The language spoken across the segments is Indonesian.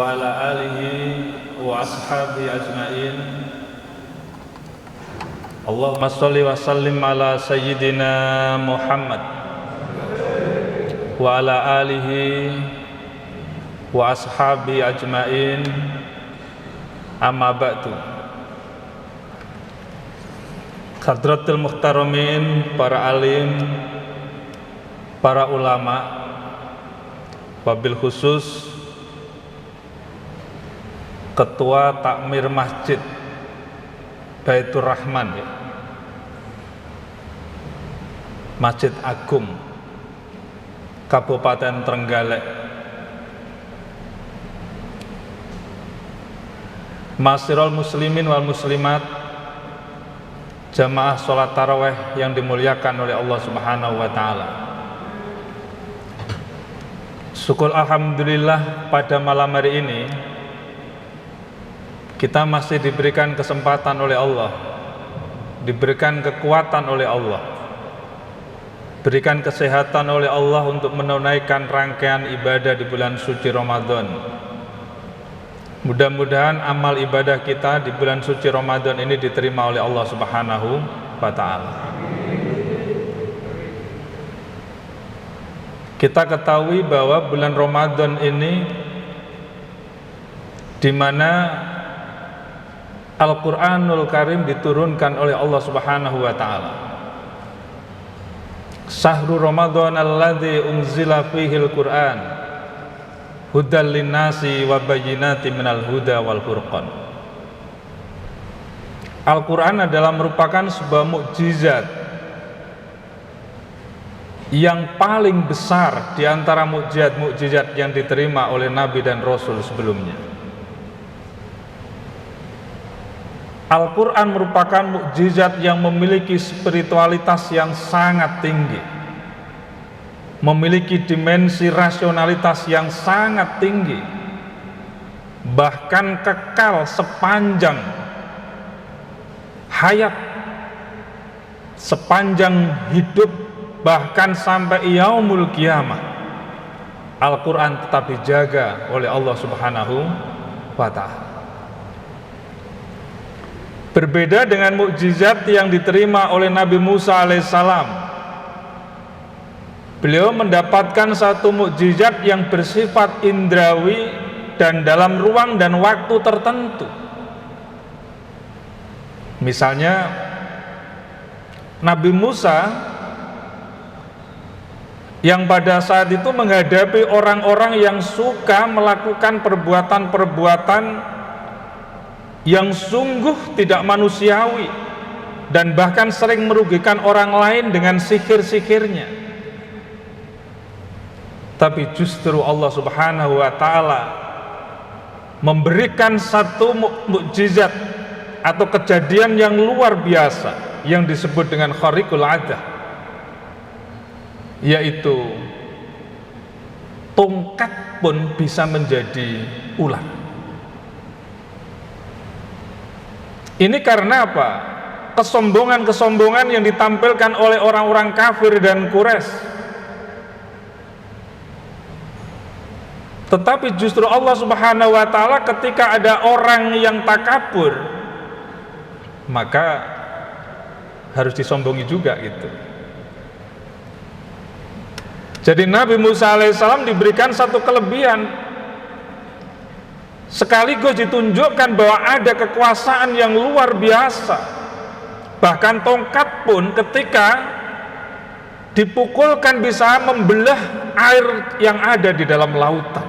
wa ala alihi wa ashabihi ajma'in. Allahumma sholli wa sallim ala sayyidina Muhammad wa ala alihi wa ashabihi ajma'in. Amma ba'du. Hadratul muhtaramin, para alim, para ulama, wabil khusus Ketua Takmir Masjid Baitur Rahman, Masjid Agung Kabupaten Trenggalek, Ma'asyiral muslimin wal muslimat, jamaah sholat tarawih yang dimuliakan oleh Allah Subhanahu wa ta'ala. Syukur alhamdulillah, pada malam hari ini kita masih diberikan kesempatan oleh Allah, diberikan kekuatan oleh Allah, berikan kesehatan oleh Allah untuk menunaikan rangkaian ibadah di bulan suci Ramadan. Mudah-mudahan amal ibadah kita di bulan suci Ramadan ini diterima oleh Allah Subhanahu wa ta'ala. Kita ketahui bahwa bulan Ramadan ini di mana Al-Qur'anul Karim diturunkan oleh Allah Subhanahu wa ta'ala. Syahrul Ramadan alladzi unzila fihil Qur'an hudal linnasi wa bayyinati minal huda wal furqan. Al-Qur'an adalah merupakan sebuah mukjizat yang paling besar di antara mukjizat-mukjizat yang diterima oleh Nabi dan Rasul sebelumnya. Al-Qur'an merupakan mukjizat yang memiliki spiritualitas yang sangat tinggi, memiliki dimensi rasionalitas yang sangat tinggi, bahkan kekal sepanjang hayat, sepanjang hidup, bahkan sampai yaumul kiamah. Al-Quran tetap dijaga oleh Allah Subhanahu wa ta'ala. Berbeda dengan mukjizat yang diterima oleh Nabi Musa alaihissalam. Beliau mendapatkan satu mukjizat yang bersifat indrawi dan dalam ruang dan waktu tertentu. Misalnya Nabi Musa yang pada saat itu menghadapi orang-orang yang suka melakukan perbuatan-perbuatan yang sungguh tidak manusiawi dan bahkan sering merugikan orang lain dengan sihir-sihirnya. Tapi justru Allah Subhanahu wa ta'ala memberikan satu mukjizat atau kejadian yang luar biasa yang disebut dengan khariqul adah, yaitu tongkat pun bisa menjadi ular. Ini karena apa? Kesombongan-kesombongan yang ditampilkan oleh orang-orang kafir dan Quraisy. Tetapi justru Allah Subhanahu wa ta'ala ketika ada orang yang takabur, maka harus disombongi juga gitu. Jadi Nabi Musa alaihissalam diberikan satu kelebihan, sekaligus ditunjukkan bahwa ada kekuasaan yang luar biasa. Bahkan tongkat pun ketika dipukulkan bisa membelah air yang ada di dalam lautan.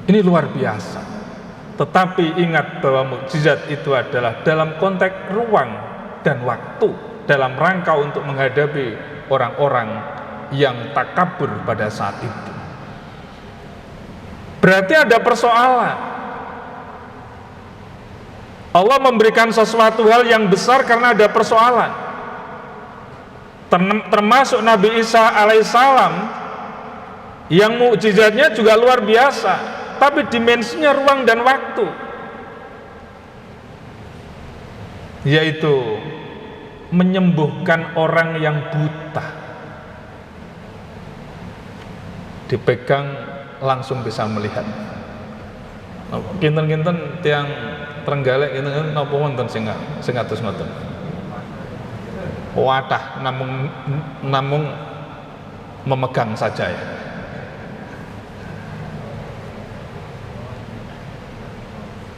Ini luar biasa. Tetapi ingat bahwa mukjizat itu adalah dalam konteks ruang dan waktu, dalam rangka untuk menghadapi orang-orang yang takabur pada saat itu. Berarti ada persoalan. Allah memberikan sesuatu hal yang besar karena ada persoalan. Termasuk Nabi Isa alaihissalam yang mukjizatnya juga luar biasa, tapi dimensinya ruang dan waktu, yaitu menyembuhkan orang yang buta, dipegang langsung bisa melihat. Kinten-kinten tiang Trenggalek kinten napa wonten sing atus ngoten. Wadah namung memegang saja ya.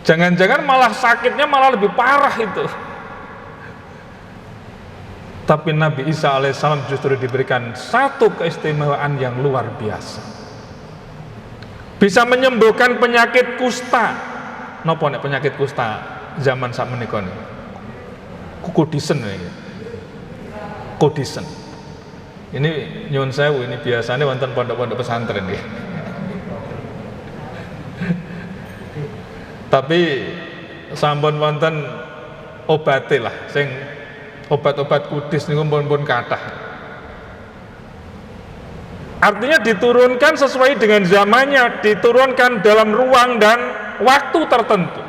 Jangan-jangan malah sakitnya malah lebih parah itu. Tapi Nabi Isa alaihissalam justru diberikan satu keistimewaan yang luar biasa. Bisa menyembuhkan penyakit kusta. Napa nek penyakit kusta zaman sakmenika niku? Kudisen iki. Kudisen. Ini nyuwun sewu, ini biasanya wonten pondok-pondok pesantren nggih. Tapi sampun wonten obate lah sing obat-obat kudis niku pun kathah. Artinya diturunkan sesuai dengan zamannya, diturunkan dalam ruang dan waktu tertentu.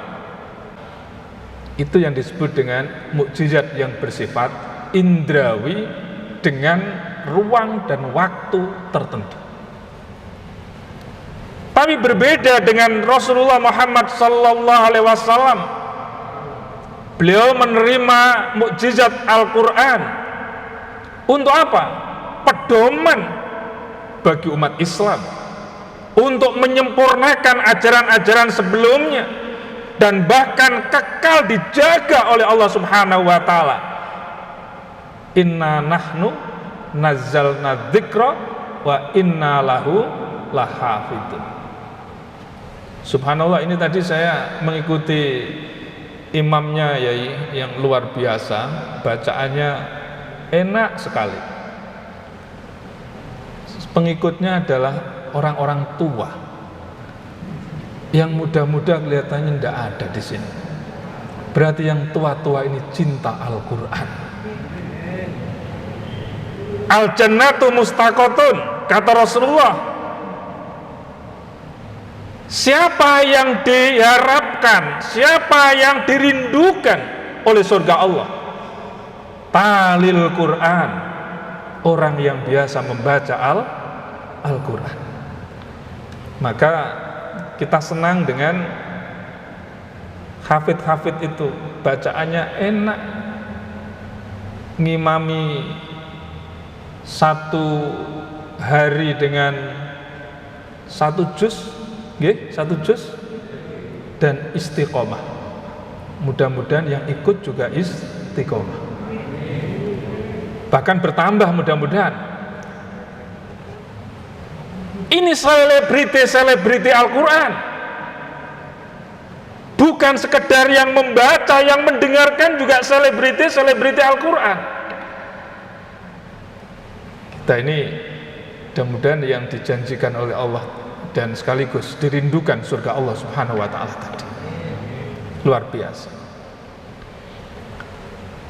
Itu yang disebut dengan mukjizat yang bersifat indrawi dengan ruang dan waktu tertentu. Tapi berbeda dengan Rasulullah Muhammad sallallahu alaihi wasallam. Beliau menerima mukjizat Al-Qur'an untuk apa? Pedoman bagi umat Islam, untuk menyempurnakan ajaran-ajaran sebelumnya dan bahkan kekal dijaga oleh Allah Subhanahu wa taala. Inna nahnu nazzalna dzikra wa inna lahu lahafidun. Subhanallah, ini tadi saya mengikuti imamnya Yai yang luar biasa, bacaannya enak sekali. Pengikutnya adalah orang-orang tua. Yang muda-muda kelihatannya tidak ada di sini. Berarti yang tua-tua ini cinta Al-Quran. Al-jannatu mustaqotun, kata Rasulullah. Siapa yang diharapkan, siapa yang dirindukan oleh surga Allah? Talil Quran, orang yang biasa membaca Al-Quran. Maka kita senang dengan hafid-hafid itu, bacaannya enak, ngimami satu hari dengan satu juz, satu juz, dan istiqomah. Mudah-mudahan yang ikut juga istiqomah, bahkan bertambah mudah-mudahan. Ini selebriti Al-Quran, bukan sekedar yang membaca, yang mendengarkan juga selebriti Al-Quran. Kita ini mudah-mudahan yang dijanjikan oleh Allah dan sekaligus dirindukan surga Allah Subhanahu wa taala tadi. Luar biasa.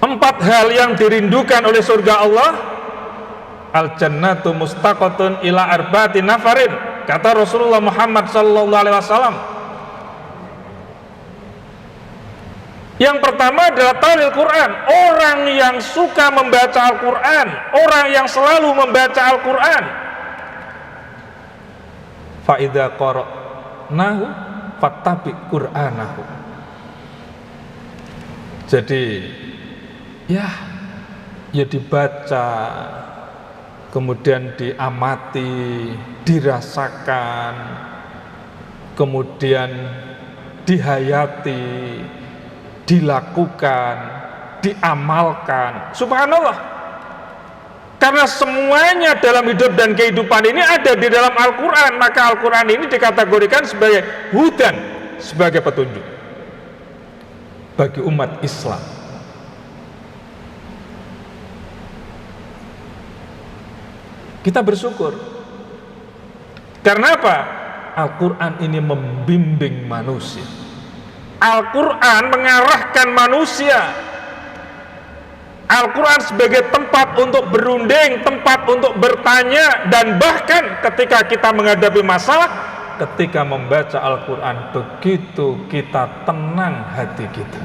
4 hal yang dirindukan oleh surga Allah. Al-jannatu mustaqotun ila arba'ati nafarin, kata Rasulullah Muhammad sallallahu alaihi wasallam. Yang pertama adalah talil Quran, orang yang suka membaca Al-Quran, orang yang selalu membaca Al-Quran. Fa idza qara'nahu fattabi Qur'anahu. Jadi ya dibaca, kemudian diamati, dirasakan, kemudian dihayati, dilakukan, diamalkan. Subhanallah, karena semuanya dalam hidup dan kehidupan ini ada di dalam Al-Quran, maka Al-Quran ini dikategorikan sebagai hudan, sebagai petunjuk bagi umat Islam. Kita bersyukur. Karena apa? Al-Quran ini membimbing manusia. Al-Quran mengarahkan manusia. Al-Quran sebagai tempat untuk berunding, tempat untuk bertanya, dan bahkan ketika kita menghadapi masalah, ketika membaca Al-Quran, begitu kita tenang hati kita.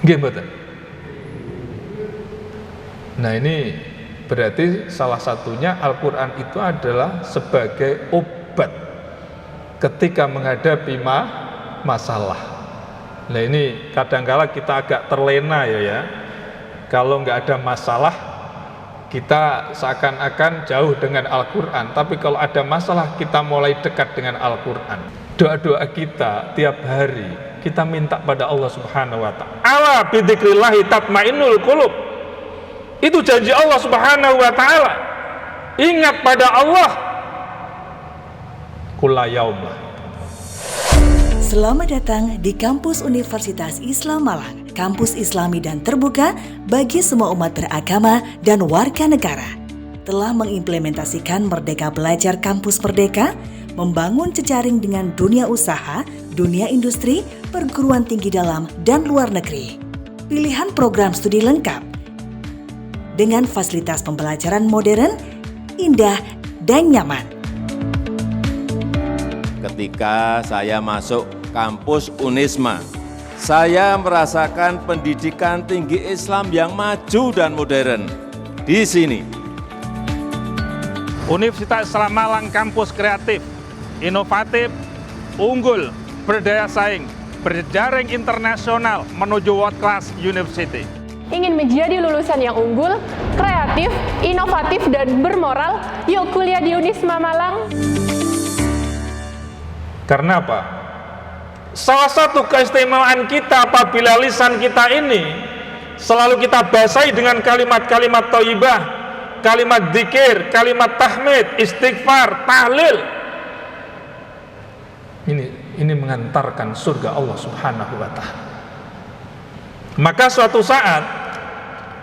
Gimana? Nah, ini berarti salah satunya Al-Quran itu adalah sebagai obat ketika menghadapi masalah. Nah ini kadangkala kita agak terlena ya. Kalau nggak ada masalah, kita seakan-akan jauh dengan Al-Quran. Tapi kalau ada masalah, kita mulai dekat dengan Al-Quran. Doa-doa kita tiap hari, kita minta pada Allah Subhanahu wa ta'ala. Ala bidzikrillahi tatmainnul qulub. Itu janji Allah Subhanahu wa ta'ala. Ingat pada Allah kulla yaumah. Selamat datang di Kampus Universitas Islam Malang, kampus Islami dan terbuka bagi semua umat beragama dan warga negara. Telah mengimplementasikan Merdeka Belajar Kampus Merdeka, membangun jejaring dengan dunia usaha, dunia industri, perguruan tinggi dalam dan luar negeri. Pilihan program studi lengkap dengan fasilitas pembelajaran modern, indah, dan nyaman. Ketika saya masuk kampus Unisma, saya merasakan pendidikan tinggi Islam yang maju dan modern di sini. Universitas Islam Malang kampus kreatif, inovatif, unggul, berdaya saing, berjaring internasional menuju world class university. Ingin menjadi lulusan yang unggul, kreatif, inovatif, dan bermoral? Yuk kuliah di Unisma Malang. Karena apa? Salah satu keistimewaan kita apabila lisan kita ini selalu kita basahi dengan kalimat-kalimat thayyibah, kalimat dzikir, kalimat tahmid, istighfar, tahlil. Ini mengantarkan surga Allah Subhanahu wa ta'ala. Maka suatu saat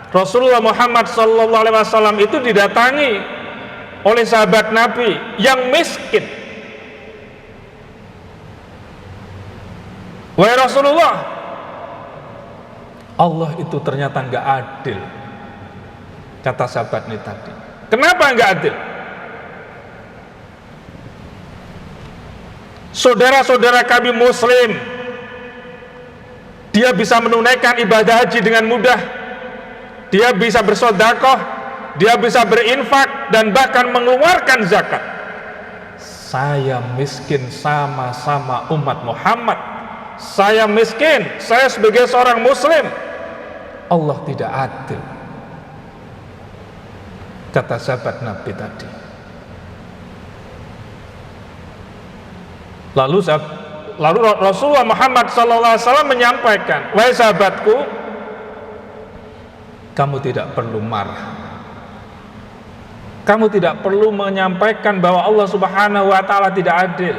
Rasulullah Muhammad SAW itu didatangi oleh sahabat Nabi yang miskin. Wahai Rasulullah, Allah itu ternyata nggak adil, kata sahabat ini tadi. Kenapa nggak adil? Saudara-saudara kami Muslim, dia bisa menunaikan ibadah haji dengan mudah, dia bisa bersedekah, dia bisa berinfak dan bahkan mengeluarkan zakat. Saya miskin sama-sama umat Muhammad. Saya miskin, saya sebagai seorang Muslim. Allah tidak adil, kata sahabat Nabi tadi. Lalu Rasulullah Muhammad SAW menyampaikan, wahai sahabatku, kamu tidak perlu marah. Kamu tidak perlu menyampaikan bahwa Allah Subhanahu wa ta'ala tidak adil.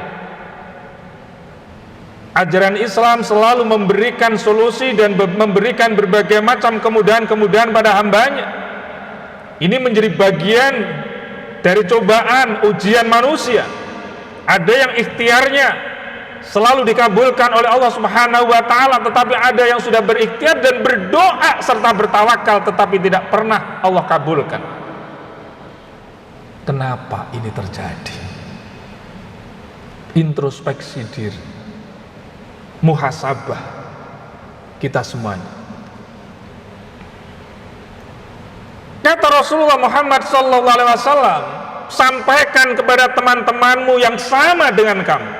Ajaran Islam selalu memberikan solusi dan memberikan berbagai macam kemudahan-kemudahan pada hambanya. Ini menjadi bagian dari cobaan ujian manusia. Ada yang ikhtiarnya selalu dikabulkan oleh Allah Subhanahu wa ta'ala, tetapi ada yang sudah berikhtiar dan berdoa serta bertawakal tetapi tidak pernah Allah kabulkan. Kenapa ini terjadi? Introspeksi diri, muhasabah kita semuanya. Kata Rasulullah Muhammad SAW, sampaikan kepada teman-temanmu yang sama dengan kamu,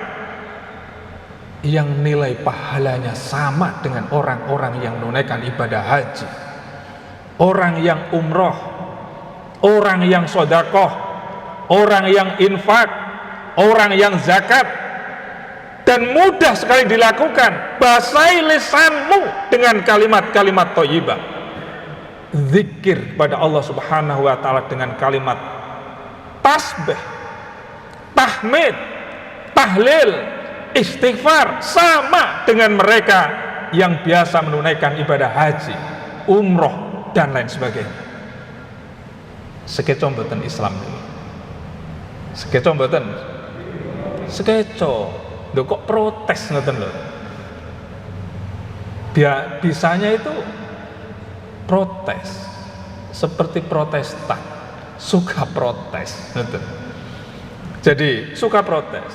yang nilai pahalanya sama dengan orang-orang yang menunaikan ibadah haji, orang yang umroh, orang yang sedekah, orang yang infak, orang yang zakat, dan mudah sekali dilakukan. Basahi lisanmu dengan kalimat-kalimat thayyibah, zikir pada Allah Subhanahu wa ta'ala dengan kalimat tasbih, tahmid, tahlil, istighfar, sama dengan mereka yang biasa menunaikan ibadah haji, umroh, dan lain sebagainya. Sekeco mboten Islam ini. Sekeco mboten. Sekeco. Loh kok protes ngoten lho. Bisanya itu protes. Seperti Protestan, suka protes ngoten. Jadi suka protes.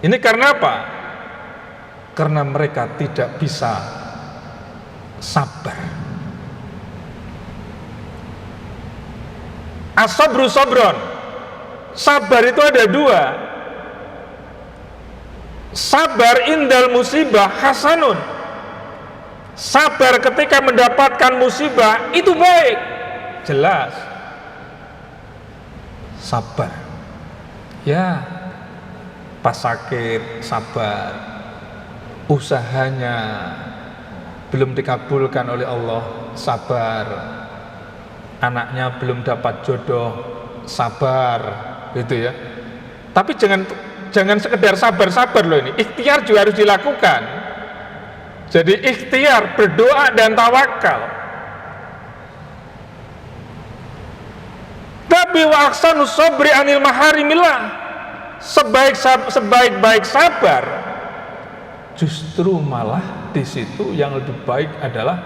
Ini karena apa? Karena mereka tidak bisa sabar. As-sabru sabron. Sabar itu ada dua. Sabar indal musibah hasanun. Sabar ketika mendapatkan musibah itu baik. Jelas. Sabar. Ya, pas sakit sabar. Usahanya belum dikabulkan oleh Allah, sabar. Anaknya belum dapat jodoh, sabar, gitu ya. Tapi jangan sekedar sabar-sabar loh ini. Ikhtiar juga harus dilakukan. Jadi ikhtiar, berdoa dan tawakal. Tapi wa ahsanus sabri anil maharimillah. Sebaik-baik sabar, justru malah di situ yang lebih baik adalah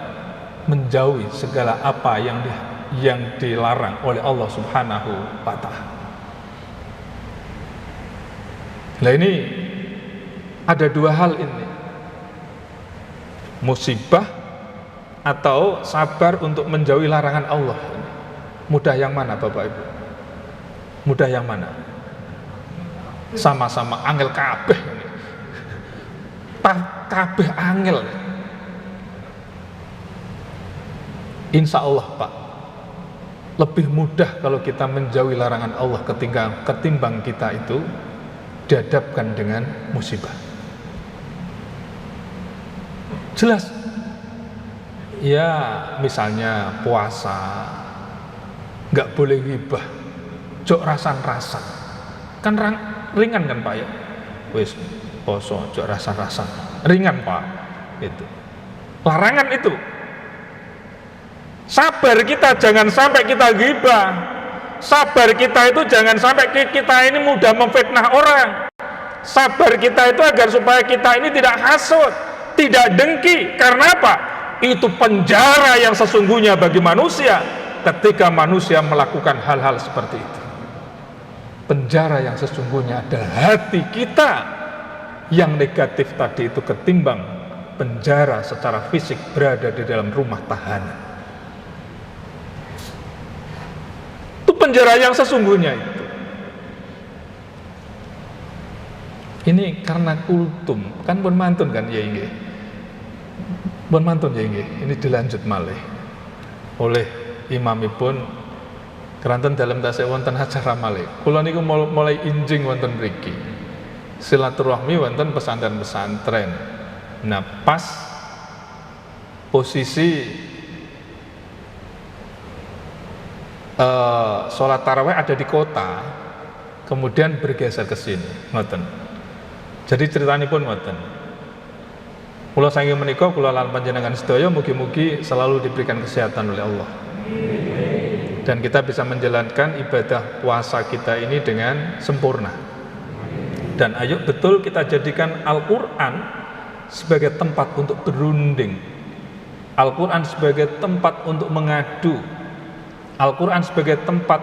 menjauhi segala apa yang dilarang oleh Allah Subhanahu wa Ta'ala. Nah ini ada dua hal ini, musibah atau sabar untuk menjauhi larangan Allah. Mudah yang mana Bapak Ibu? Mudah yang mana? Sama-sama angel kabeh. Kabeh angel. Insya Allah Pak, lebih mudah kalau kita menjauhi larangan Allah ketimbang kita itu dihadapkan dengan musibah. Jelas. Ya misalnya puasa, nggak boleh ghibah, jok rasan-rasan, kan ringan kan Pak ya, wis poso jok rasan-rasan, ringan Pak, itu larangan itu. Sabar kita jangan sampai kita ghibah, sabar kita itu jangan sampai kita ini mudah memfitnah orang, sabar kita itu agar supaya kita ini tidak hasud, tidak dengki. Karena apa? Itu penjara yang sesungguhnya bagi manusia ketika manusia melakukan hal-hal seperti itu. Penjara yang sesungguhnya adalah hati kita yang negatif tadi itu ketimbang penjara secara fisik berada di dalam rumah tahanan. Itu penjara yang sesungguhnya itu. Ini karena kultum, kan pun mantun kan ya inggih. Pun mantun ya inggih. Ini dilanjut malih oleh imamipun keranten dalam tasik wonten acara malih. Kula niku mulai injing wonten mriki. Silaturahmi wonten pesantren-pesantren. Nah, pas posisi sholat tarawih ada di kota, kemudian bergeser ke sini, ngoten. Jadi ceritanya pun ngoten. Kula saking menika kula lan panjenengan sedaya mugi-mugi selalu diberikan kesehatan oleh Allah. Dan kita bisa menjalankan ibadah puasa kita ini dengan sempurna. Dan ayo betul kita jadikan Al-Quran sebagai tempat untuk berunding, Al-Quran sebagai tempat untuk mengadu, Al-Quran sebagai tempat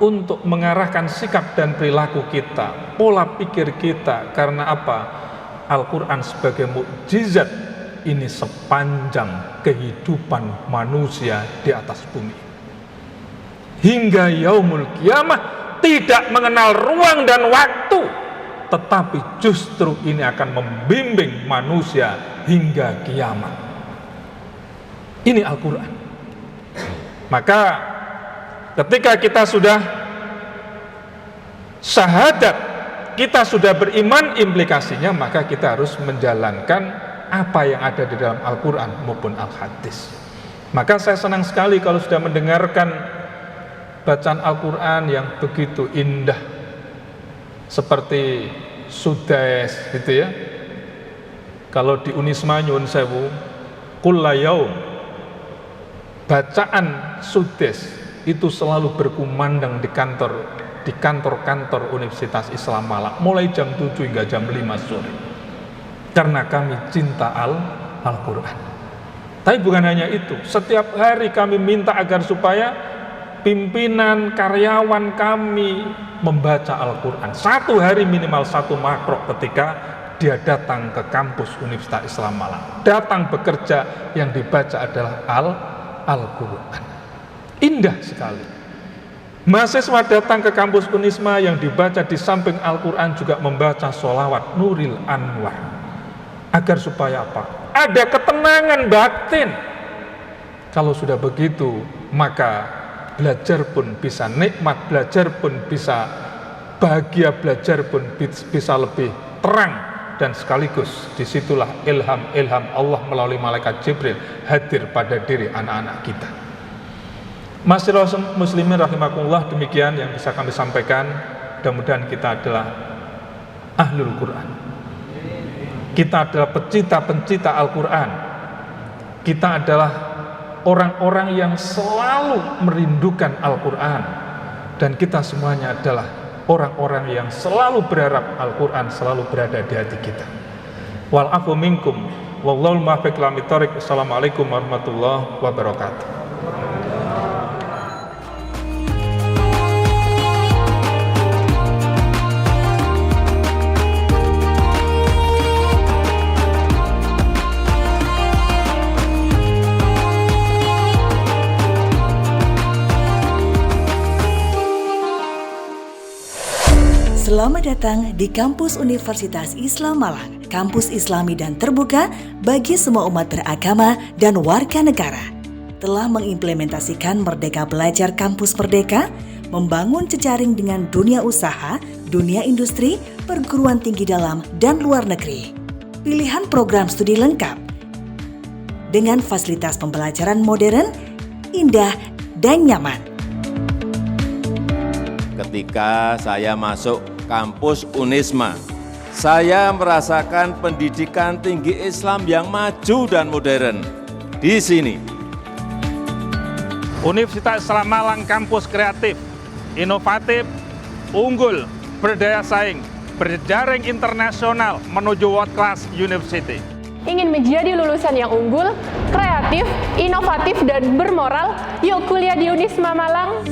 untuk mengarahkan sikap dan perilaku kita, pola pikir kita. Karena apa? Al-Quran sebagai mukjizat ini sepanjang kehidupan manusia di atas bumi hingga yaumul kiamah, tidak mengenal ruang dan waktu, tetapi justru ini akan membimbing manusia hingga kiamat. Ini Al-Quran. Maka ketika kita sudah syahadat, kita sudah beriman, implikasinya maka kita harus menjalankan apa yang ada di dalam Al-Quran maupun Al-Hadis. Maka saya senang sekali kalau sudah mendengarkan bacaan Al-Quran yang begitu indah seperti Sudes gitu ya. Kalau di Unisma nyuwun sewu, kulla yaum, bacaan Sudes itu selalu berkumandang di kantor-kantor Universitas Islam Malang mulai jam 7 hingga jam 5 sore. Karena kami cinta Al-Quran. Tapi bukan hanya itu, setiap hari kami minta agar supaya pimpinan karyawan kami membaca Al-Quran. Satu hari minimal satu makro ketika dia datang ke kampus Universitas Islam Malang. Datang bekerja, yang dibaca adalah Al-Quran. Indah sekali. Mahasiswa datang ke kampus Unisma yang dibaca di samping Al-Quran juga membaca sholawat Nuril Anwar. Agar supaya apa? Ada ketenangan batin. Kalau sudah begitu, maka belajar pun bisa nikmat, belajar pun bisa bahagia, belajar pun bisa lebih terang. Dan sekaligus disitulah ilham Allah melalui malaikat Jibril hadir pada diri anak-anak kita. Masyarakat muslimin rahimakumullah, demikian yang bisa kami sampaikan. Mudah-mudahan kita adalah ahlul Quran. Kita adalah pencipta Al-Quran. Kita adalah orang-orang yang selalu merindukan Al-Quran. Dan kita semuanya adalah orang-orang yang selalu berharap Al-Quran selalu berada di hati kita. Wal afu minkum wallahul muwaffiq ila aqwamit thoriq. Assalamualaikum warahmatullahi wabarakatuh. Selamat datang di Kampus Universitas Islam Malang, kampus Islami dan terbuka bagi semua umat beragama dan warga negara. Telah mengimplementasikan Merdeka Belajar Kampus Merdeka, membangun jejaring dengan dunia usaha, dunia industri, perguruan tinggi dalam dan luar negeri. Pilihan program studi lengkap dengan fasilitas pembelajaran modern, indah, dan nyaman. Ketika saya masuk kampus Unisma, saya merasakan pendidikan tinggi Islam yang maju dan modern di sini. Universitas Islam Malang kampus kreatif, inovatif, unggul, berdaya saing, berjaring internasional menuju world class university. Ingin menjadi lulusan yang unggul, kreatif, inovatif, dan bermoral? Yuk kuliah di Unisma Malang!